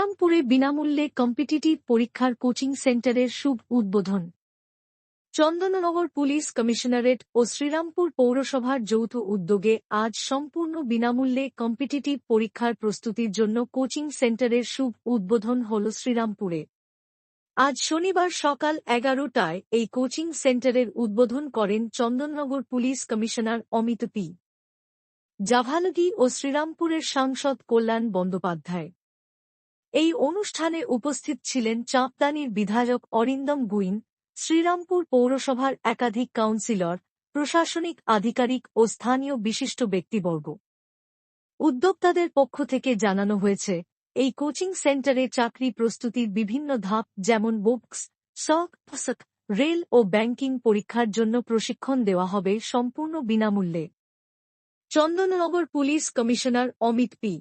শ্রীরামপুরে বিনামূল্যে কম্পিটিটিভ পরীক্ষার কোচিং সেন্টারের শুভ উদ্বোধন। চন্দননগর পুলিশ কমিশনারেট ও শ্রীরামপুর পৌরসভার যৌথ উদ্যোগে আজ সম্পূর্ণ বিনামূল্যে কম্পিটিটিভ পরীক্ষার প্রস্তুতির জন্য কোচিং সেন্টারের শুভ উদ্বোধন হল শ্রীরামপুরে। আজ শনিবার সকাল 11টায় এই কোচিং সেন্টারের উদ্বোধন করেন Chandannagar police commissioner Amit P. Javalgi ও শ্রীরামপুরের সাংসদ কল্যাণ বন্দ্যোপাধ্যায়। এই অনুষ্ঠানে উপস্থিত ছিলেন চাঁপদানির বিধায়ক অরিন্দম গুইন, শ্রীরামপুর পৌরসভার একাধিক কাউন্সিলর, প্রশাসনিক আধিকারিক ও স্থানীয় বিশিষ্ট ব্যক্তিবর্গ। উদ্যোক্তাদের পক্ষ থেকে জানানো হয়েছে, এই কোচিং সেন্টারে চাকরি প্রস্তুতির বিভিন্ন ধাপ যেমন বুকস, সক, রেল ও ব্যাংকিং পরীক্ষার জন্য প্রশিক্ষণ দেওয়া হবে সম্পূর্ণ বিনামূল্যে। Chandannagar police commissioner Amit P.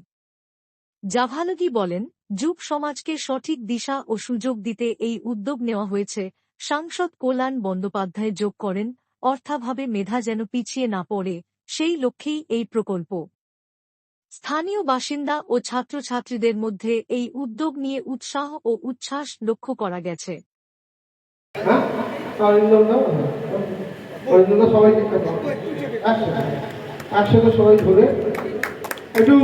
Javalgi বলেন, যুব সমাজকে সঠিক দিশা ও সুযোগ দিতে এই উদ্যোগ নেওয়া হয়েছে। সাংসদ কল্যাণ বন্দ্যোপাধ্যায় যোগ করেন, অর্থাভাবে মেধা যেন পিছিয়ে না পড়ে, সেই লক্ষ্যেই এই প্রকল্প। স্থানীয় বাসিন্দা ও ছাত্রছাত্রীদের মধ্যে এই উদ্যোগ নিয়ে উৎসাহ ও উচ্ছ্বাস লক্ষ্য করা গেছে। সবাই ধরে একটু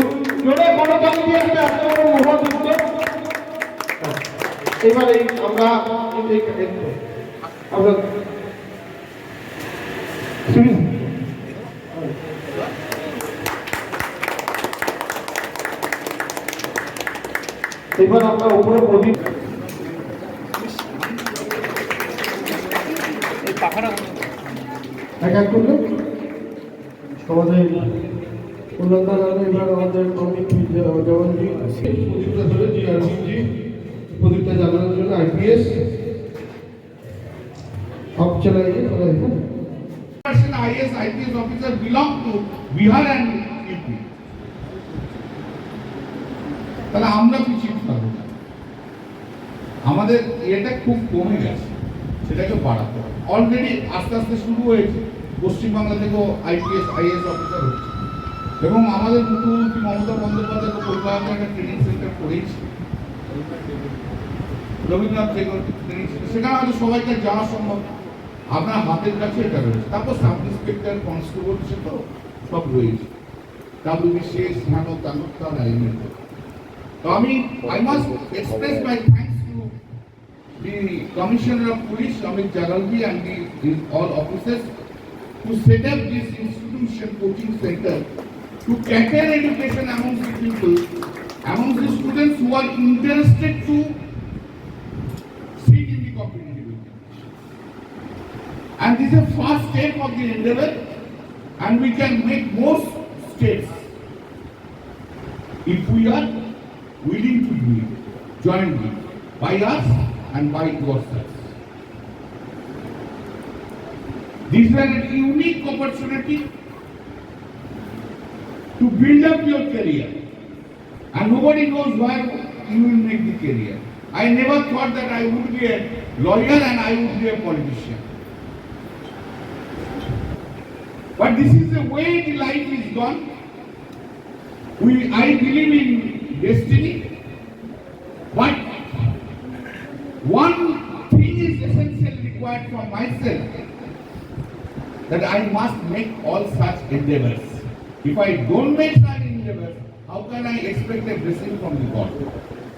জোরে গণতন্ত্র দিয়ে একটা বড় মহাযুদ্ধ। এবারে আমরা এবার আমরা উপরে প্রদীপ এক এক করলে আমাদের প্রদীপটা জানানোর জন্য IPS अब चलाइए IAS IPS officer belong to Bihar and UP। তাহলে আমরা পিছিয়ে থাকবো না, আমাদের এটা খুব কমে গেছে, সেটাকে বাড়াতে হবে। অলরেডি আস্তে আস্তে শুরু হয়েছে, পশ্চিমবাংলা থেকেও IPS IAS অফিসার হচ্ছে এবং আমাদের মুখ্যমন্ত্রী মমতা বন্দ্যোপাধ্যায় কলকাতায় একটা ট্রেনিং সেন্টার করেছে, রবীন্দ্রনাথ ট্রেনিং সেন্টার, সেখানে হয়তো সবাইকে যাওয়া সম্ভব। আপনার হাতের কাছে এটা রয়েছে। তারপর সাব ইন্সপেক্টর, কনস্টেবল, সে তো সব রয়েছে, WBCS, তার এলিমেন্ট। তো I must express my thanks to the Commissioner of Police, Amit Jagalgi, and his all officers to set up this institution coaching center to cater education amongst the people, amongst the students who are interested to sit in the competitive examination. And this is a first step of the endeavor, and we can make more steps if we are willing to do it jointly by us and by yourselves. This is a unique opportunity to build up your career, and nobody knows where you will make the career. I never thought that I would be a lawyer and I would be a politician, but this is the way the life is gone. I believe in destiny, but one thing is essentially required from myself, that I must make all such endeavors. If I don't make such endeavors, how can I expect a blessing from the God?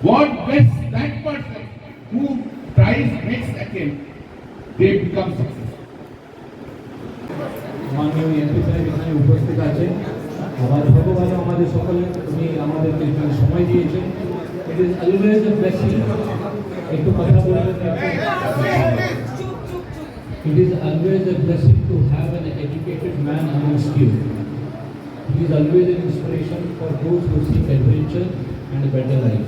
God bless that person who tries next attempt, they become successful. মাননীয় MP সাহেব এখানে উপস্থিত আছেন, আমার ভগবান আমাদের সকলে উনি আমাদেরকে এখানে সময় দিয়েছেন। It is always a blessing, একটু কথা বলবেন। It is always a blessing to have an educated man amongst you. He is always an inspiration for those who seek adventure and a better life.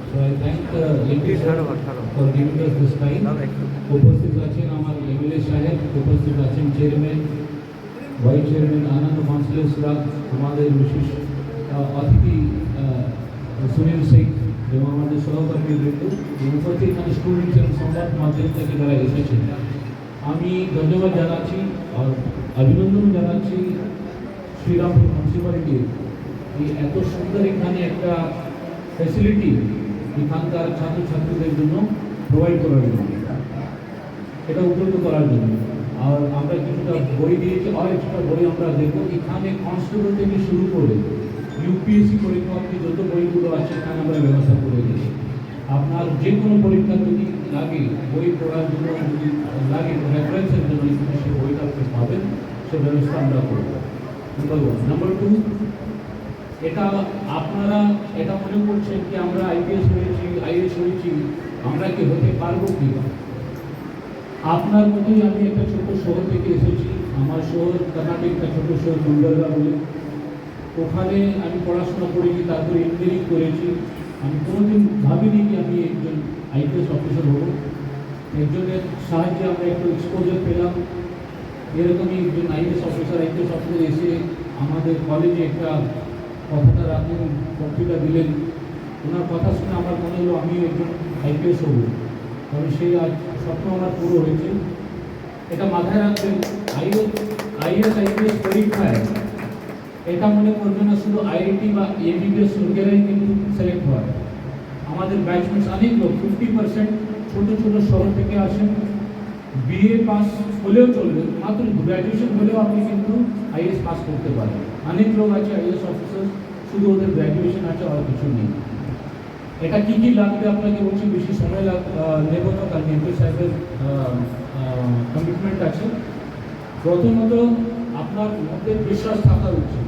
So I thank the MP for giving us this time. উপস্থিত আছেন আমার MLA সাহেব, উপস্থিত আছেন chairman, vice chairman আনন্দ councillor সুরাগ, আমাদের বিশেষ অতিথি সুনীল সিং এবং আমাদের সহকর্মীবৃন্দ, উপস্থিত আমাদের স্টুডেন্টস এবং সংবাদ মাধ্যম থেকে যারা এসেছেন, আমি ধন্যবাদ জানাচ্ছি আর অভিনন্দন জানাচ্ছি শ্রীরামপুর মিউনিসিপ্যালিটির এই এত সুন্দর এখানে একটা ফ্যাসিলিটি এখানকার ছাত্রছাত্রীদের জন্য প্রোভাইড করার জন্য, এটা উপলব্ধ করার জন্য। আর আমরা কিছুটা বই দিয়েছি, আর এক্সট্রা বই আমরা দেবো। এখানে কনস্টেবল থেকে শুরু করে ইউপিএসসি পরীক্ষা অব্দি যত বইগুলো আছে এখানে আমরা ব্যবস্থা করে দিই। আপনার যে কোনো পরীক্ষা যদি লাগে, বই পড়ার জন্য যদি লাগে, রেফারেন্সের জন্য এখানে সেই বইটা আপনি পাবেন, সে ব্যবস্থা আমরা করব। নাম্বার 1। নাম্বার 2, এটা আপনারা এটা মনে করছেন কি আমরা আইপিএস হয়েছি, আইএস হয়েছি, আমরা কি হতে পারবো কি? আপনার মতোই আমি একটা ছোট শহর থেকে এসেছি। আমার শহর কর্ণাটক, একটা ছোট শহর গুলবর্গা বলে। ওখানে আমি পড়াশোনা করেছি, তারপরে ইঞ্জিনিয়ারিং করেছি। আমি কোনোদিন ভাবিনি কি আমি একজন আইপিএস অফিসার হব। একজনের সাহায্যে আমরা একটু এক্সপোজার পেলাম। এরকমই একজন আইপিএস অফিসার এসে আমাদের কলেজে একটা কথাটা রাখলেন, বক্তৃতা দিলেন। ওনার কথা শুনে আমার মনে হলো আমি একজন আইপিএস হব। তবে সেই আজ স্বপ্ন আমার পুরো হয়েছে। এটা মাথায় রাখবেন, আইএস পরীক্ষায় এটা মনে করবে না শুধু আইআইটি বা এমবিবিএস লোকেরাই কিন্তু সিলেক্ট হয়। আমাদের ব্যাচমেন্টস অনেক লোক 50% ছোট ছোট শহর থেকে আসেন। বিএ পাস হলেও চলবে, মাত্র গ্র্যাজুয়েশন হলেও আপনি কিন্তু আইএস পাস করতে পারেন। অনেক লোক আছে আইএস অফিসার, শুধু ওদের গ্র্যাজুয়েশন আছে আর কিছু নেই। এটা কী কী লাগবে আপনাকে বলছি, বেশি সময় নেব না, কারণ এমপি সাহেবের কমিটমেন্ট আছে। প্রথমত আপনার মধ্যে বিশ্বাস থাকা উচিত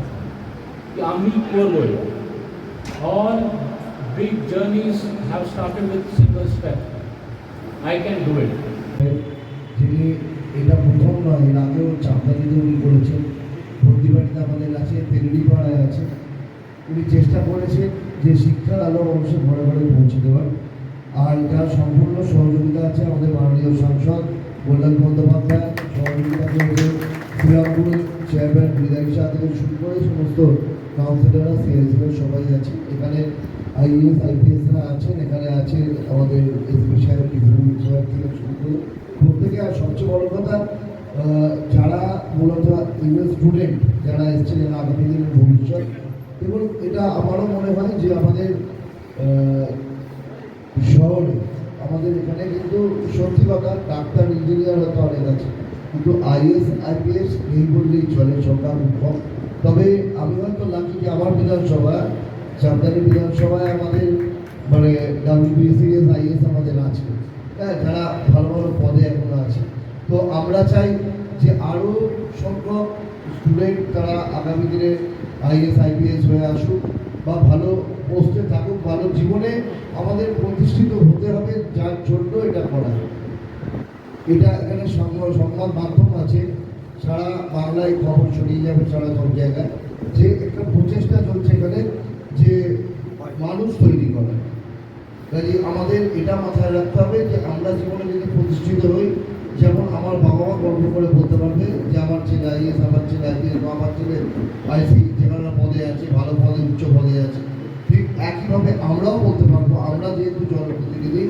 कि আমি করব। All big journeys have started with single step. I can do it. যিনি এটা প্রথম নয়, এর আগেও চাপদানিতে উনি করেছেন, ভর্তিবাড়িতে আমাদের আছে, তেলিপাড়ায় আছে। উনি চেষ্টা করেছেন যে শিক্ষার আলো মানুষের ঘরে ঘরে পৌঁছে দেওয়ার। আর যার সম্পূর্ণ সহযোগিতা আছে আমাদের মাননীয় সাংসদ কল্যাণ বন্দ্যোপাধ্যায়, সহযোগিতা করেছেন শ্রীরামপুরের চেয়ারম্যান হৃদয় শাহ থেকে শুরু করে সমস্ত কাউন্সিলররা, সিএসএফের সবাই আছে। এখানে আইএস আইপিএসরা আছেন, এখানে আছে আমাদের এসপি সাহেব, ডিসিপি সাহেব থেকে শুরু করে প্রত্যেকে। আর সবচেয়ে বড় কথা, যারা মূলত ইউএস স্টুডেন্ট যারা এসছেন, আগামী দিনের ভবিষ্যৎ। এবং এটা আমারও মনে হয় যে আমাদের শহরে, আমাদের এখানে কিন্তু সত্যি কথা ডাক্তার, ইঞ্জিনিয়ার হয়তো অনেক আছে, কিন্তু আইএস আইপিএস এই বললেই চলে, সংখ্যা খুব কম। তবে আমি হয়তো লাগি যে আমার বিধানসভা, চাপদানি বিধানসভায় আমাদের মানে ডাব্লিউবিএসিএস আইএস আমাদের আছে, হ্যাঁ, যারা ভালো ভালো পদে এখনো আছে। তো আমরা চাই যে আরও সংখ্যক স্টুডেন্ট তারা আগামী দিনে আইএস আইপিএস হয়ে আসুক বা ভালো পোস্টে থাকুক। ভালো জীবনে আমাদের প্রতিষ্ঠিত হতে হবে, যার জন্য এটা করা। এটা এখানে সংবাদ মাধ্যম আছে, সারা বাংলায় খবর ছড়িয়ে যাবে, সারা সব জায়গায়, যে একটা প্রচেষ্টা চলছে এখানে যে মানুষ তৈরি করা। কাজে আমাদের এটা মাথায় রাখতে হবে যে আমরা জীবনে যদি প্রতিষ্ঠিত হই, যেমন আমার বাবা মা গর্ব করে বলতে পারবে যে আমার ছেলে আইএস, আমার ছেলে আইপিএস, বা আমার ছেলে আইসি, যেখানে পদে আছে, ভালো পদে, উচ্চ পদে আছে। ঠিক একইভাবে আমরাও বলতে পারবো, আমরা যেহেতু জনপ্রতিনিধি,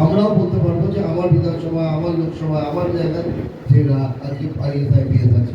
আমরাও বলতে পারবো যে আমার বিধানসভা, আমার লোকসভা, আমার জায়গায় যে আজকে আইএস আইপিএস আছে।